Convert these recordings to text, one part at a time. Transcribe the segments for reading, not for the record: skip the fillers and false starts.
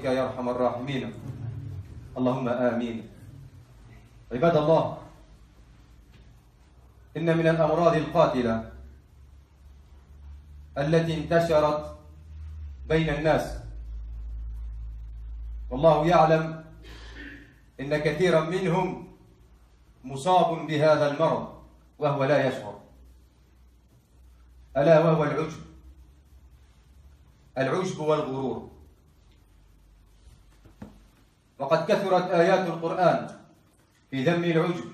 برحمتك يا أرحم الراحمين. اللهم آمين. عباد الله، إن من الأمراض القاتلة التي انتشرت بين الناس، والله يعلم إن كثيرا منهم مصاب بهذا المرض وهو لا يشعر، ألا وهو العجب والغرور. وقد كثرت آيات القرآن في ذم العجب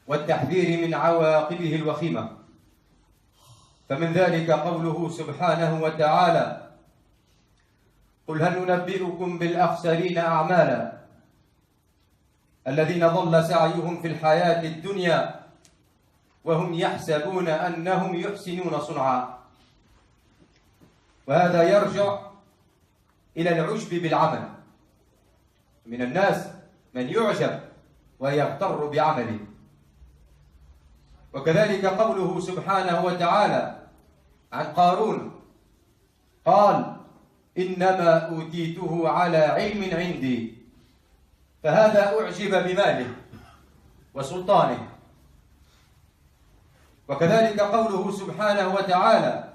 والتحذير من عواقبه الوخيمة، فمن ذلك قوله سبحانه وتعالى: قل هل ننبئكم بالأخسرين أعمالا الذين ضل سعيهم في الحياة الدنيا وهم يحسبون أنهم يحسنون صنعا. وهذا يرجع إلى العجب بالعمل. من الناس من يعجب ويغتر بعمله. وكذلك قوله سبحانه وتعالى عن قارون: قال إنما أوتيته على علم عندي. فهذا أعجب بماله وسلطانه. وكذلك قوله سبحانه وتعالى: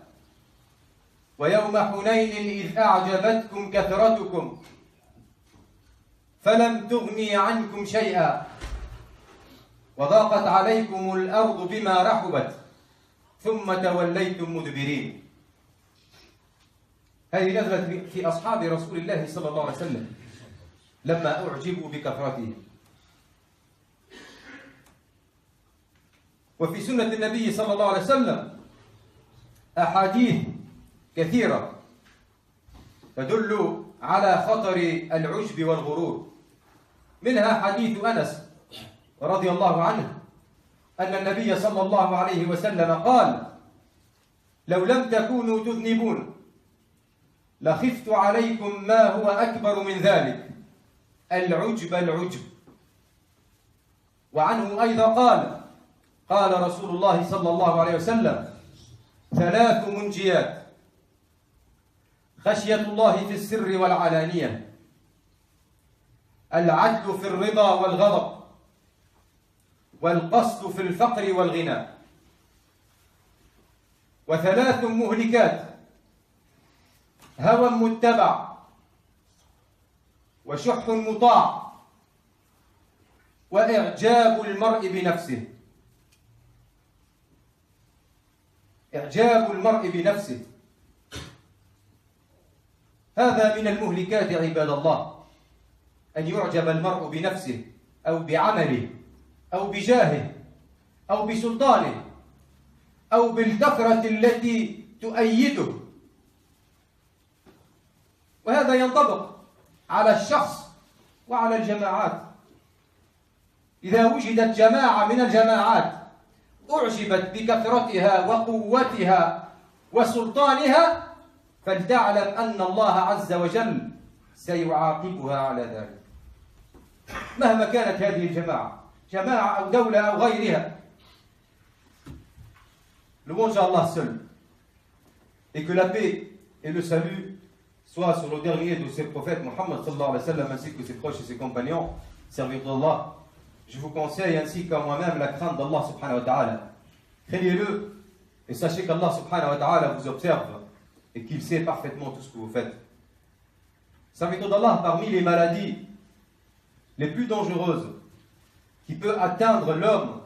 ويوم حنين إذ أعجبتكم كثرتكم فلم تغني عنكم شيئا وضاقت عليكم الأرض بما رحبت ثم توليتم مدبرين. هذه نزلت في أصحاب رسول الله صلى الله عليه وسلم لما أعجبوا بكثرتهم. وفي سنة النبي صلى الله عليه وسلم أحاديث كثيرة تدل على خطر العجب والغرور. منها حديث أنس رضي الله عنه أن النبي صلى الله عليه وسلم قال: لو لم تكونوا تذنبون لخفت عليكم ما هو أكبر من ذلك، العجب. وعنه أيضا قال رسول الله صلى الله عليه وسلم: 3 منجيات: خشية الله في السر والعلانية، العدل في الرضا والغضب، والقصد في الفقر والغنى. 3 مهلكات: هوى متبع، وشح مطاع، وإعجاب المرء بنفسه. إعجاب المرء بنفسه هذا من المهلكات عباد الله، أن يعجب المرء بنفسه أو بعمله أو بجاهه أو بسلطانه أو بالكثرة التي تؤيده. وهذا ينطبق على الشخص وعلى الجماعات. إذا وجدت جماعة من الجماعات أعجبت بكثرتها وقوتها وسلطانها فلتعلم أن الله عز وجل سيعاقبها على ذلك، مهما كانت هذه الجماعة، جماعة أو دولة أو غيرها. Louange à Allah seul, et que la paix et le salut soient sur le dernier de ses prophètes, Mohammed sallallahu alayhi wa sallam, ainsi que ses proches et ses compagnons, serviteurs d'Allah. Je vous conseille ainsi qu'à moi-même la crainte d'Allah subhanahu wa ta'ala. Craignez-le et sachez qu'Allah subhanahu wa ta'ala vous observe et qu'il sait parfaitement tout ce que vous faites. Serviteurs d'Allah, parmi les maladies les plus dangereuses qui peut atteindre l'homme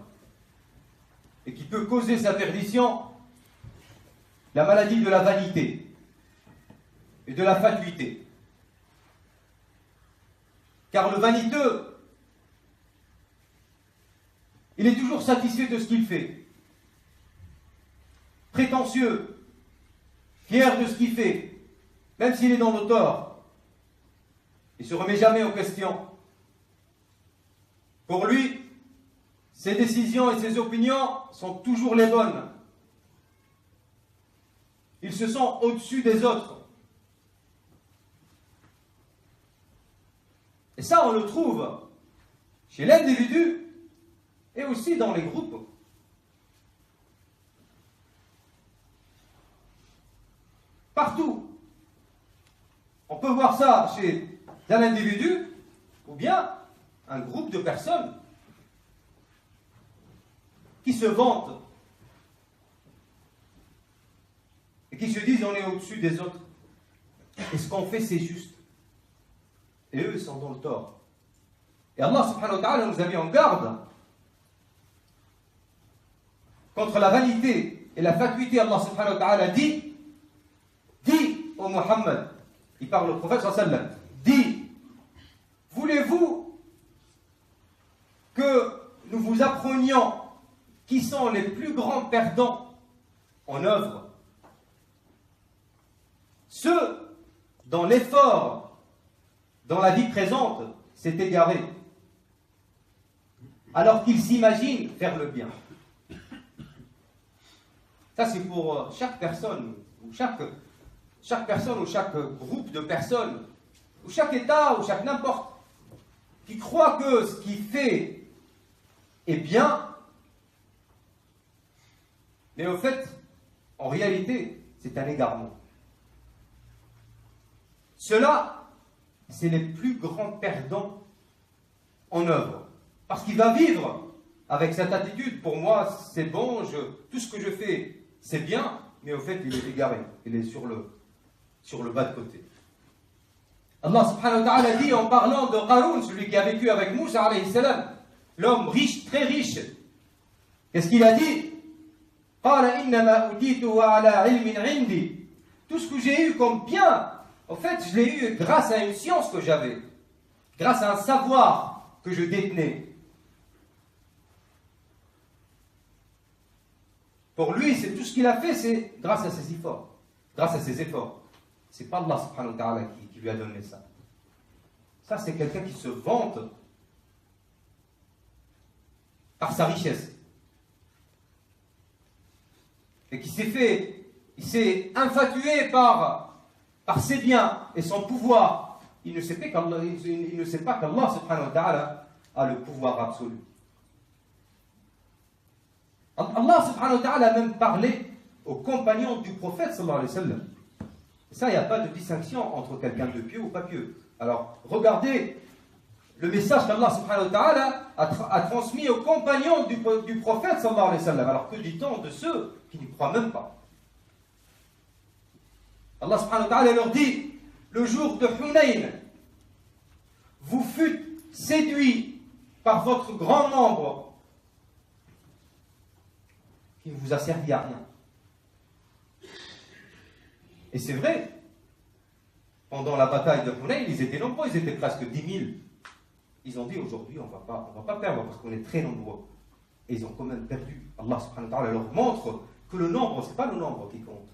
et qui peut causer sa perdition, la maladie de la vanité et de la fatuité. Car le vaniteux, il est toujours satisfait de ce qu'il fait, prétentieux, fier de ce qu'il fait, même s'il est dans le tort. Il ne se remet jamais en question. Pour lui, ses décisions et ses opinions sont toujours les bonnes. Il se sent au-dessus des autres. Et ça, on le trouve chez l'individu et aussi dans les groupes. Partout. On peut voir ça chez un individu ou bien un groupe de personnes qui se vantent et qui se disent on est au-dessus des autres. Et ce qu'on fait, c'est juste. Et eux, ils sont dans le tort. Et Allah subhanahu wa ta'ala nous a mis en garde contre la vanité et la fatuité. Allah subhanahu wa ta'ala dit au Muhammad, il parle au prophète sallallahu alayhi wa sallam, dit, voulez-vous que nous vous apprenions qui sont les plus grands perdants en œuvre? Ceux dont l'effort dans la vie présente s'est égaré, alors qu'ils s'imaginent faire le bien. Ça, c'est pour chaque personne, ou chaque personne, ou chaque groupe de personnes, ou chaque État, ou chaque n'importe, qui croit que ce qu'il fait est bien, mais au fait, en réalité, c'est un égarement. Ceux-là, c'est les plus grands perdants en œuvre. Parce qu'il va vivre avec cette attitude, pour moi, c'est bon, tout ce que je fais, c'est bien, mais au fait, il est égaré, il est sur le bas de côté. Allah subhanahu wa ta'ala dit en parlant de Qarun, celui qui a vécu avec Moussa alayhi salam, l'homme riche, très riche. Qu'est-ce qu'il a dit? Tout ce que j'ai eu comme bien, en fait, je l'ai eu grâce à une science que j'avais, grâce à un savoir que je détenais. Pour lui, c'est tout ce qu'il a fait, c'est grâce à ses efforts. Grâce à ses efforts. C'est pas Allah subhanahu wa ta'ala qui lui a donné ça. Ça, c'est quelqu'un qui se vante par sa richesse. Et qui il s'est infatué par ses biens et son pouvoir. Il ne sait pas qu'Allah subhanahu wa ta'ala a le pouvoir absolu. Allah subhanahu wa ta'ala a même parlé aux compagnons du prophète sallallahu alayhi wa sallam. Et ça, il n'y a pas de distinction entre quelqu'un de pieux ou pas pieux. Alors, regardez le message qu'Allah subhanahu wa ta'ala a transmis aux compagnons du prophète sallallahu alayhi wa sallam. Alors, que dit-on de ceux qui n'y croient même pas? Allah subhanahu wa ta'ala leur dit, le jour de Hunayn, vous fûtes séduits par votre grand nombre qui ne vous a servi à rien. Et c'est vrai, pendant la bataille de Hunayn, ils étaient nombreux, ils étaient presque 10 000. Ils ont dit aujourd'hui, on ne va pas perdre parce qu'on est très nombreux. Et ils ont quand même perdu. Allah subhanahu wa ta'ala leur montre que le nombre, ce n'est pas le nombre qui compte,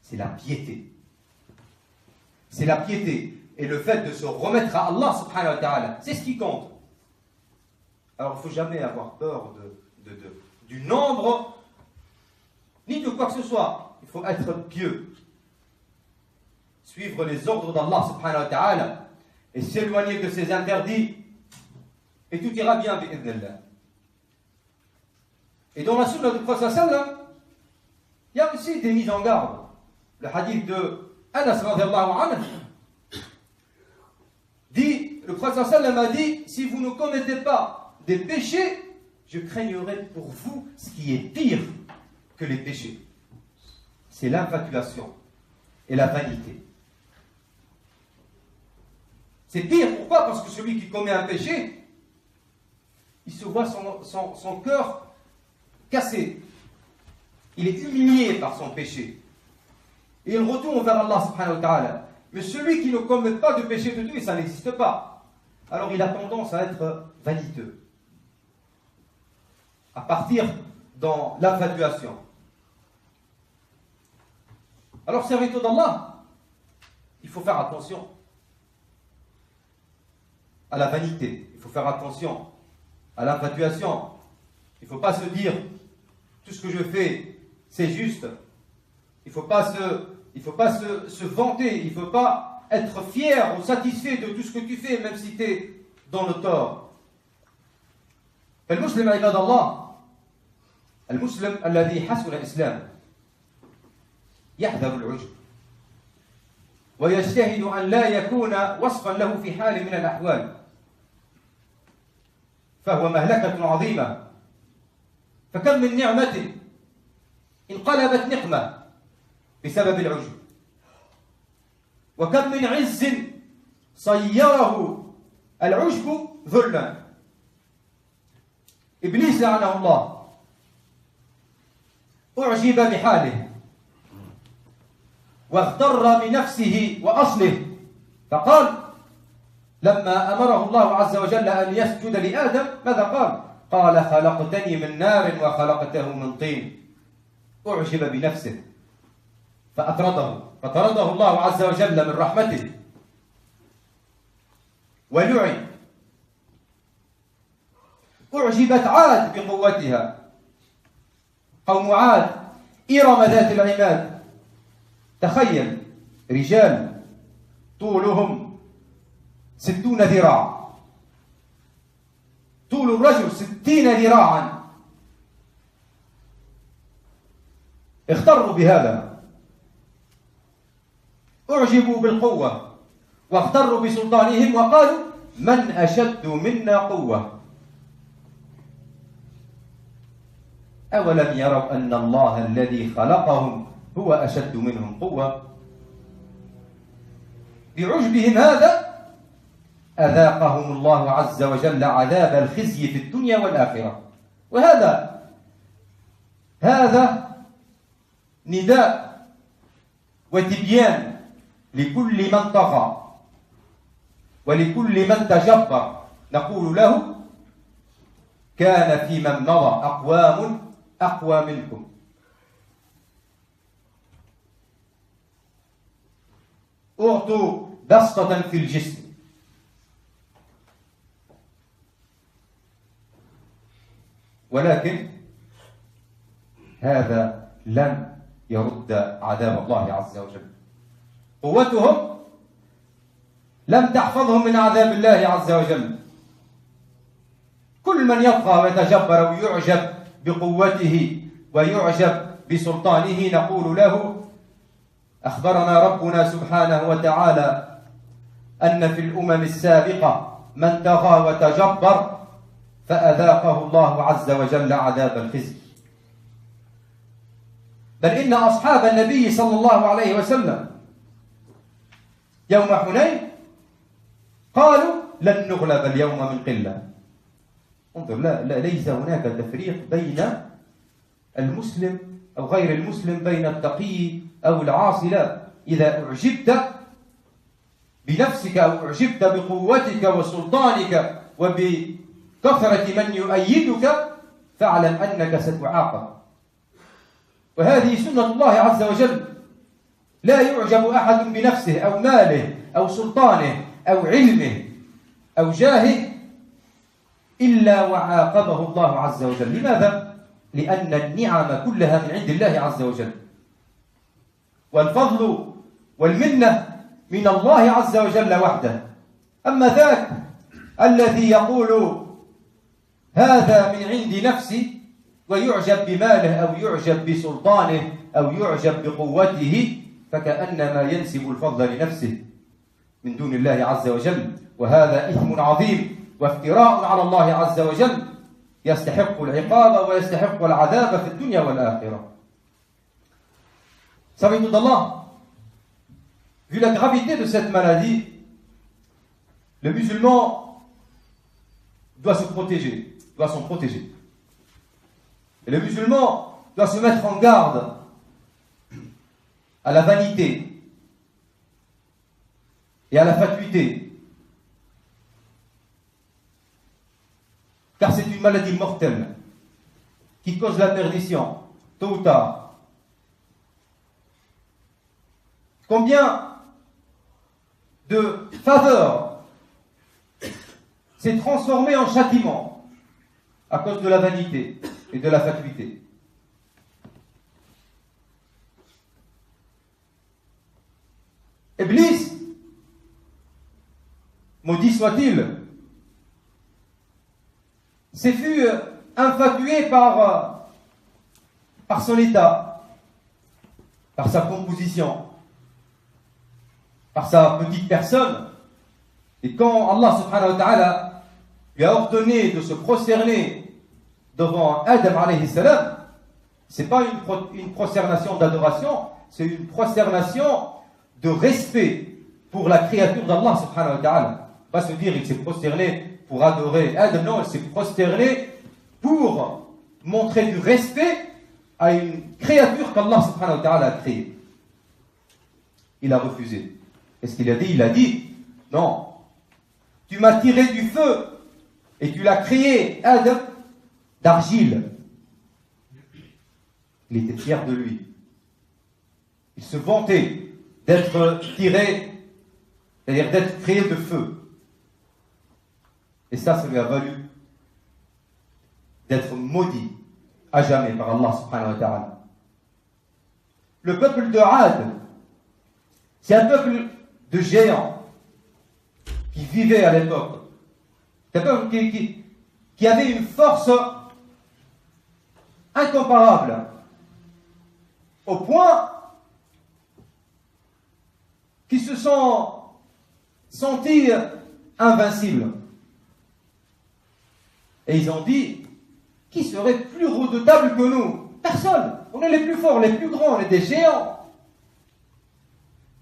c'est la piété. C'est la piété. Et le fait de se remettre à Allah subhanahu wa ta'ala, c'est ce qui compte. Alors il ne faut jamais avoir peur du nombre, ni de quoi que ce soit. Il faut être pieux. Suivre les ordres d'Allah subhanahu wa ta'ala et s'éloigner de ses interdits. Et tout ira bien, bi'idhnillah. Et dans la sunna du prophète sallam, il y a aussi des mises en garde. Le hadith de Anas radiallahu anhu dit, le prophète sallam a dit, si vous ne commettez pas des péchés, je craignerai pour vous ce qui est pire que les péchés. C'est l'infatuation et la vanité. C'est pire, pourquoi? Parce que celui qui commet un péché, il se voit son cœur cassé. Il est humilié par son péché. Et il retourne vers Allah subhanahu wa ta'ala. Mais celui qui ne commet pas de péché de tout, ça n'existe pas. Alors il a tendance à être vaniteux. À partir dans l'infatuation. Alors, serviteur d'Allah, il faut faire attention à la vanité. Il faut faire attention à l'infatuation. Il ne faut pas se dire tout ce que je fais, c'est juste. Il ne faut pas se vanter. Il ne faut pas être fier ou satisfait de tout ce que tu fais, même si tu es dans le tort. المسلم عباد الله المسلم الذي حسن الإسلام يحذر العجب ويجتهد أن لا يكون وصفا له في حال من الأحوال، فهو مهلكة عظيمة. فكم من نعمة انقلبت نقمة بسبب العجب، وكم من عز صيره العجب ذلا. إبليس لعنه الله أعجب بحاله واغتر بنفسه وأصله، فقال لما أمره الله عز وجل أن يسجد لآدم ماذا قال؟ قال خلقتني من نار وخلقته من طين. أعجب بنفسه فطرده الله عز وجل من رحمته ولعن. أعجبت عاد بقوتها، قوم عاد إرم ذات العماد. تخيل رجال طولهم 60 ذراع، طول الرجل 60 ذراعا، اغتروا بهذا، أعجبوا بالقوة واغتروا بسلطانهم وقالوا من أشد منا قوة. أولم يروا أن الله الذي خلقهم هو أشد منهم قوة؟ بعجبهم هذا أذاقهم الله عز وجل عذاب الخزي في الدنيا والآخرة. وهذا نداء وتبيان لكل من طغى ولكل من تجبر. نقول له كان في من مضى أقوام أقوى منكم. أعطوا بسطة في الجسم، ولكن هذا لم يرد عذاب الله عز وجل. قوتهم لم تحفظهم من عذاب الله عز وجل. كل من يطغى ويتجبر ويعجب بقوته ويعجب بسلطانه نقول له أخبرنا ربنا سبحانه وتعالى أن في الأمم السابقة من طغى وتجبر فأذاقه الله عز وجل عذاب الخزي. بل إن أصحاب النبي صلى الله عليه وسلم يوم حنين قالوا لن نغلب اليوم من قلة. انظر، لا ليس هناك تفريق بين المسلم أو غير المسلم، بين التقي أو العاصي، لا. إذا أعجبت بنفسك أو أعجبت بقوتك وسلطانك وبكثرة من يؤيدك فاعلم أنك ستعاقب. وهذه سنة الله عز وجل. لا يعجب أحد بنفسه أو ماله أو سلطانه أو علمه أو جاهه إلا وعاقبه الله عز وجل. لماذا؟ لأن النعم كلها من عند الله عز وجل، والفضل والمنة من الله عز وجل وحده. أما ذاك الذي يقول هذا من عند نفسي ويعجب بماله أو يعجب بسلطانه أو يعجب بقوته فكأنما ينسب الفضل لنفسه من دون الله عز وجل، وهذا إثم عظيم وافتراء على الله عز وجل يستحق العقاب ويستحق العذاب في الدنيا والآخرة. Savez-vous d'Allah, vu la gravité de cette maladie, le musulman doit se protéger, doit s'en protéger. Et le musulman doit se mettre en garde à la vanité et à la fatuité. Car c'est une maladie mortelle qui cause la perdition, tôt ou tard. Combien de faveurs s'est transformé en châtiment à cause de la vanité et de la fatuité. Iblis, maudit soit-il, s'est fut infatué par son état, par sa composition. par sa petite personne. Et quand Allah subhanahu wa ta'ala lui a ordonné de se prosterner devant Adam alayhi salam, ce n'est pas une prosternation d'adoration, c'est une prosternation de respect pour la créature d'Allah subhanahu wa ta'ala. Pas se dire qu'il s'est prosterné pour adorer Adam, non, il s'est prosterné pour montrer du respect à une créature qu'Allah subhanahu wa ta'ala a créée. Il a refusé. Qu'est-ce qu'il a dit? Il a dit, non, tu m'as tiré du feu et tu l'as créé, Adam, d'argile. Il était fier de lui. Il se vantait d'être tiré, c'est-à-dire d'être créé de feu. Et ça lui a valu d'être maudit à jamais par Allah subhanahu wa ta'ala. Le peuple de Ad, c'est un peuple de géants qui vivait à l'époque. C'est un peuple qui avait une force incomparable, au point qu'ils se sont sentis invincibles. Et ils ont dit, qui serait plus redoutable que nous? Personne. On est les plus forts, les plus grands, on est des géants.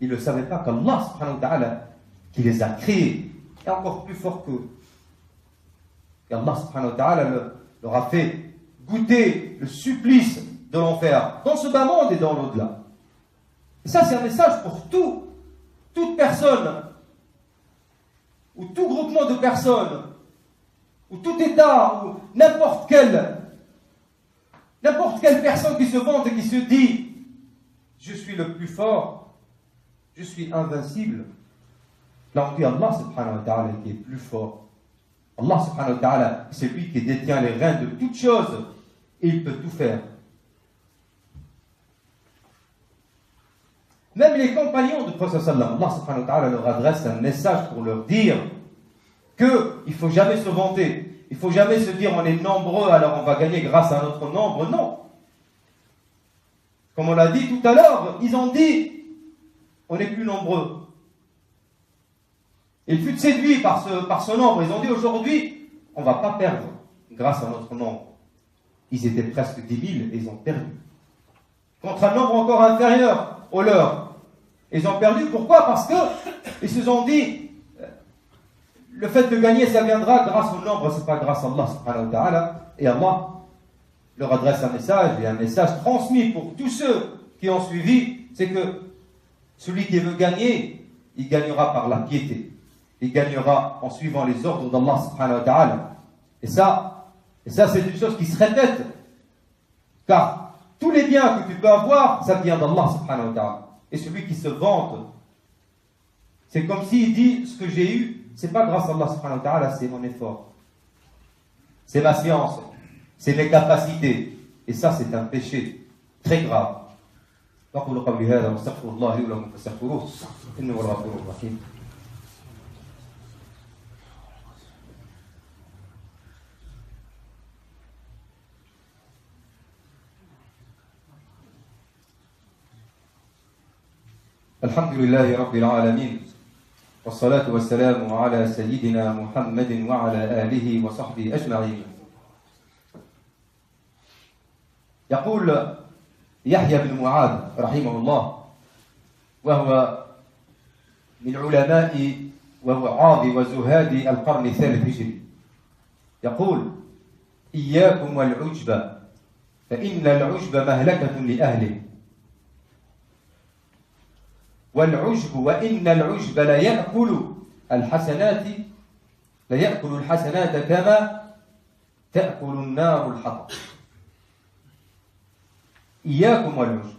Ils ne savaient pas qu'Allah subhanahu wa ta'ala, qui les a créés, est encore plus fort qu'eux. Et Allah subhanahu wa ta'ala leur a fait goûter le supplice de l'enfer, dans ce bas monde et dans l'au-delà. Et ça, c'est un message pour toute personne, ou tout groupement de personnes, ou tout État, ou n'importe quelle personne qui se vante et qui se dit « Je suis le plus fort, je suis invincible », là on dit Allah subhanahu wa ta'ala qui est plus fort. Allah subhanahu wa ta'ala, c'est lui qui détient les rênes de toutes choses et il peut tout faire. Même les compagnons du Prophète sallallahu, Allah subhanahu wa ta'ala leur adresse un message pour leur dire qu'il ne faut jamais se vanter, il ne faut jamais se dire on est nombreux alors on va gagner grâce à notre nombre, non. Comme on l'a dit tout à l'heure, ils ont dit on est plus nombreux. Ils furent séduits par ce nombre, ils ont dit aujourd'hui on ne va pas perdre grâce à notre nombre. Ils étaient presque 10 000 et ils ont perdu. Contre un nombre encore inférieur au leur. Ils ont perdu, pourquoi? Parce qu'ils se sont dit le fait de gagner, ça viendra grâce au nombre, c'est pas grâce à Allah subhanahu wa ta'ala. Et Allah leur adresse un message, et un message transmis pour tous ceux qui ont suivi, c'est que celui qui veut gagner, il gagnera par la piété. Il gagnera en suivant les ordres d'Allah subhanahu wa ta'ala. Et ça c'est une chose qui se répète. Car tous les biens que tu peux avoir, ça vient d'Allah subhanahu wa ta'ala. Et celui qui se vante, c'est comme s'il dit, ce que j'ai eu, c'est pas grâce à Allah subhanahu wa ta'ala, c'est mon effort. C'est ma science, c'est mes capacités. Et ça, c'est un péché très grave. أقول قولي هذا واستغفر الله لي ولكم فاستغفروه إنه هو الغفور الرحيم. الحمد لله رب العالمين والصلاة والسلام على سيدنا محمد وعلى آله وصحبه أجمعين. يقول يحيى بن معاذ رحمه الله وهو من علماء ووعاظ وزهاد القرن الثالث هجري، يقول إياكم والعجب فإن العجب مهلكة لأهله، والعجب وإن العجب ليأكل الحسنات كما تأكل النار الحطب. إياكم والعجب.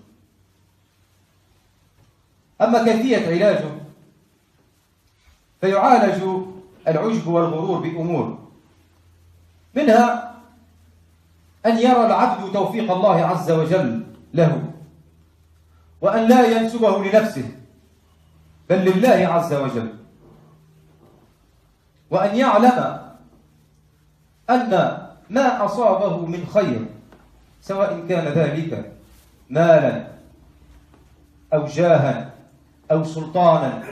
أما كيفية علاجه فيعالج العجب والغرور بأمور، منها أن يرى العبد توفيق الله عز وجل له، وأن لا ينسبه لنفسه بل لله عز وجل، وأن يعلم أن ما أصابه من خير سواء كان ذلك مالا أو جاها أو سلطانا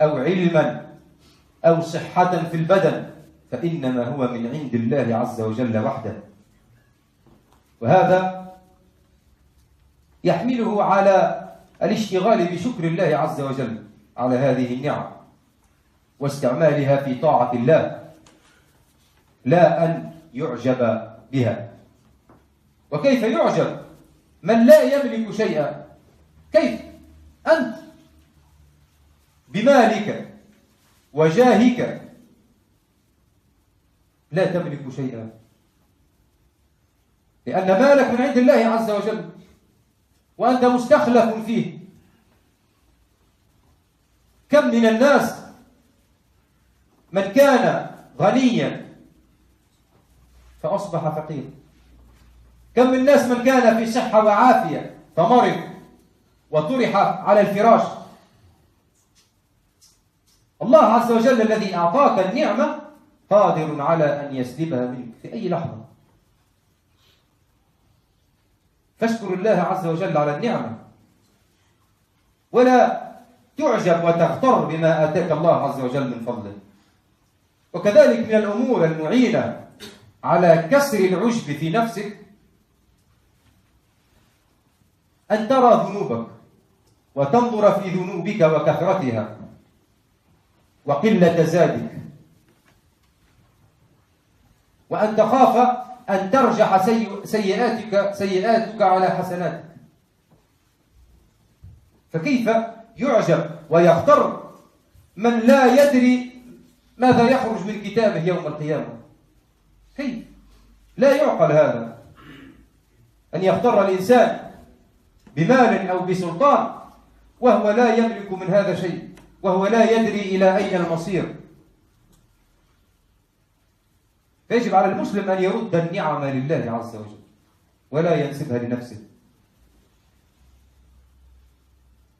أو علما أو صحة في البدن فإنما هو من عند الله عز وجل وحده. وهذا يحمله على الاشتغال بشكر الله عز وجل على هذه النعم واستعمالها في طاعة الله، لا أن يعجب بها. وكيف يعجب من لا يملك شيئا؟ كيف أنت بمالك وجاهك لا تملك شيئا، لأن مالك من عند الله عز وجل وأنت مستخلف فيه. كم من الناس من كان غنيا فأصبح فقيرا، كم من الناس من كان في صحة وعافية فمرض وطرح على الفراش. الله عز وجل الذي أعطاك النعمة قادر على أن يسلبها منك في أي لحظة. فاشكر الله عز وجل على النعمة ولا تعجب وتغتر بما آتاك الله عز وجل من فضله. وكذلك من الأمور المعينة على كسر العجب في نفسك أن ترى ذنوبك وتنظر في ذنوبك وكثرتها وقلة زادك، وأن تخاف أن ترجح سيئاتك على حسناتك. فكيف يعجب ويغتر من لا يدري ماذا يخرج من كتابه يوم القيامة؟ كيف؟ لا يعقل هذا، أن يغتر الإنسان بمال أو بسلطان وهو لا يملك من هذا شيء، وهو لا يدري إلى أين المصير. فيجب على المسلم أن يرد النعم لله عز وجل ولا ينسبها لنفسه،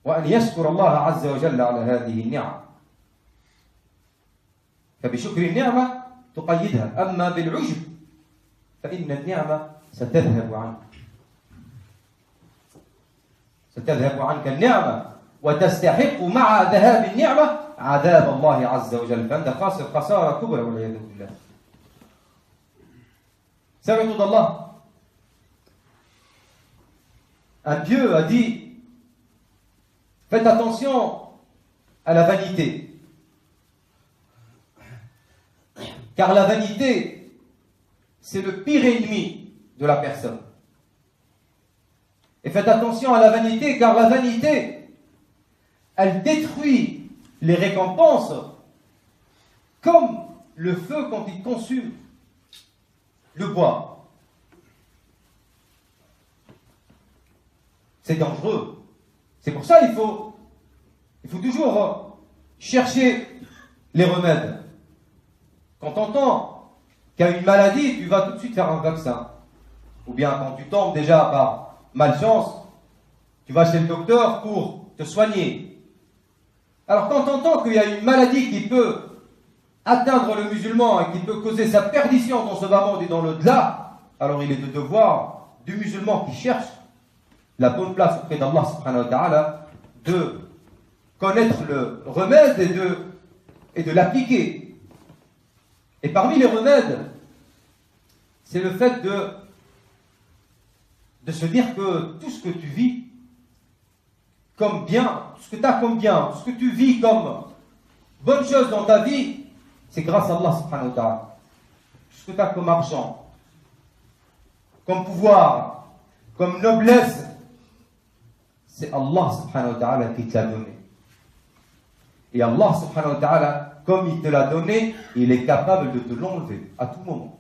وأن يشكر الله عز وجل على هذه النعم. فبشكر النعمة تقيدها، أما بالعجب فإن النعمة ستذهب عنك، ستذهب عنك النعمة وتستحق مع ذهاب النعمة عذاب الله عز وجل، فأنت خاسر خسارة كبرى والعياذ بالله. Serviteur d'Allah, un Dieu a dit: faites attention à la vanité, car la vanité, c'est le pire ennemi de la personne. Et faites attention à la vanité, car la vanité, elle détruit les récompenses comme le feu quand il consume le bois. C'est dangereux. C'est pour ça qu'il faut toujours chercher les remèdes. Quand tu entends qu'il y a une maladie, tu vas tout de suite faire un vaccin. Ou bien quand tu tombes déjà par malchance, tu vas chez le docteur pour te soigner. Alors quand tu entends qu'il y a une maladie qui peut atteindre le musulman et qui peut causer sa perdition dans ce bas monde et dans l'au-delà, alors il est de devoir du musulman qui cherche la bonne place auprès d'Allah subhanahu wa ta'ala de connaître le remède et de l'appliquer. Et parmi les remèdes, c'est le fait de se dire que tout ce que tu vis comme bien, tout ce que tu as comme bien, tout ce que tu vis comme bonne chose dans ta vie, c'est grâce à Allah subhanahu wa ta'ala. Tout ce que tu as comme argent, comme pouvoir, comme noblesse, c'est Allah subhanahu wa ta'ala qui te l'a donné. Et Allah subhanahu wa ta'ala, comme il te l'a donné, il est capable de te l'enlever à tout moment.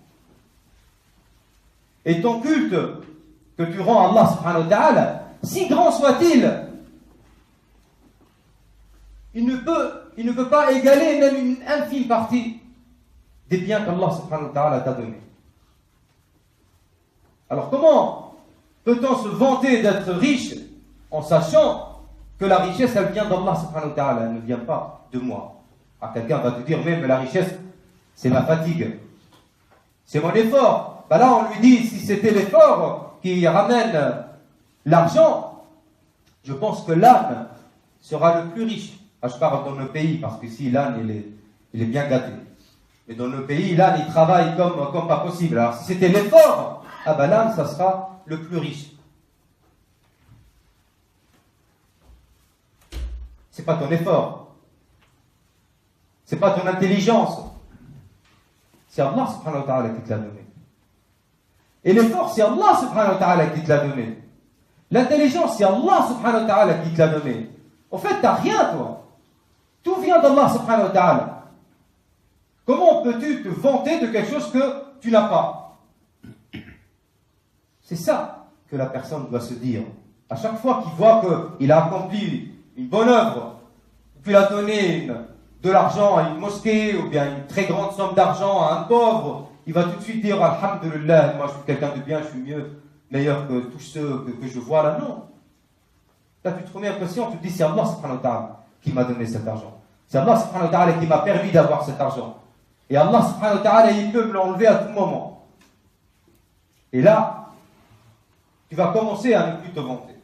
Et ton culte que tu rends à Allah subhanahu wa ta'ala, si grand soit-il, il ne peut pas égaler même une infime partie des biens qu'Allah subhanahu wa ta'ala t'a donnés. Alors comment peut-on se vanter d'être riche en sachant que la richesse, elle vient d'Allah subhanahu wa ta'ala, elle ne vient pas de moi? Ah, quelqu'un va te dire, mais la richesse, c'est ma fatigue, c'est mon effort. Ben là, on lui dit, si c'était l'effort qui ramène l'argent, je pense que l'âme sera le plus riche. Ah, je parle dans nos pays, parce que si l'âne, il est bien gâté. Mais dans nos pays, l'âne, il travaille comme pas possible. Alors si c'était l'effort, ah ben l'âne, ça sera le plus riche. C'est pas ton effort. C'est pas ton intelligence. C'est Allah subhanahu wa ta'ala qui te l'a donné. Et l'effort, c'est Allah subhanahu wa ta'ala qui te l'a donné. L'intelligence, c'est Allah subhanahu wa ta'ala qui te l'a donné. En fait, tu n'as rien, toi. Tout vient d'Allah subhanahu wa ta'ala. Comment peux-tu te vanter de quelque chose que tu n'as pas? C'est ça que la personne doit se dire. À chaque fois qu'il voit qu'il a accompli une bonne œuvre, qu'il a donné de l'argent à une mosquée, ou bien une très grande somme d'argent à un pauvre, il va tout de suite dire Alhamdulillah, moi je suis quelqu'un de bien, je suis meilleur que tous ceux que je vois là. Non. Là, tu te remets en question, tu te dis c'est Allah subhanahu wa ta'ala qui m'a donné cet argent. C'est Allah subhanahu wa ta'ala qui m'a permis d'avoir cet argent. Et Allah subhanahu wa ta'ala, il peut me l'enlever à tout moment. Et là, tu vas commencer à ne plus te vanter.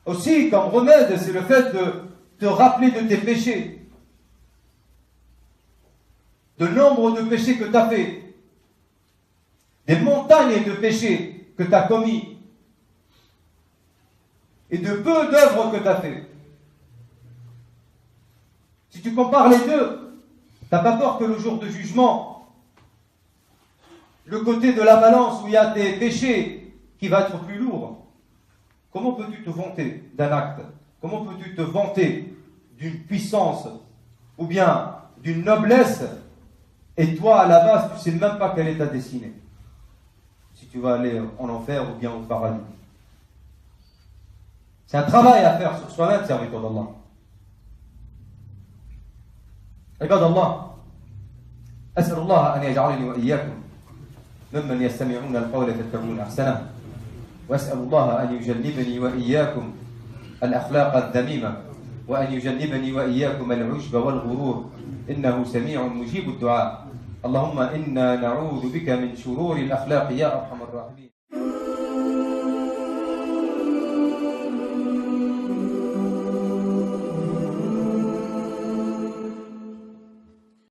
Aussi, comme remède, c'est le fait de te rappeler de tes péchés. De nombre de péchés que tu as fait. Des montagnes de péchés que tu as commis. Et de peu d'œuvres que tu as fait. Si tu compares les deux, tu n'as pas peur que le jour de jugement, le côté de la balance où il y a des péchés qui va être plus lourd. Comment peux-tu te vanter d'un acte? Comment peux-tu te vanter d'une puissance ou bien d'une noblesse et toi, à la base, tu ne sais même pas quelle est ta destinée? Si tu vas aller en enfer ou bien au paradis. C'est un travail à faire sur soi-même, serviteur d'Allah. عباد الله أسأل الله أن يجعلني وإياكم ممن يستمعون القول فيتبعون أحسنه وأسأل الله أن يجنبني وإياكم الأخلاق الذميمة وأن يجنبني وإياكم العجب والغرور إنه سميع مجيب الدعاء اللهم إنا نعوذ بك من شرور الأخلاق يا أرحم الراحمين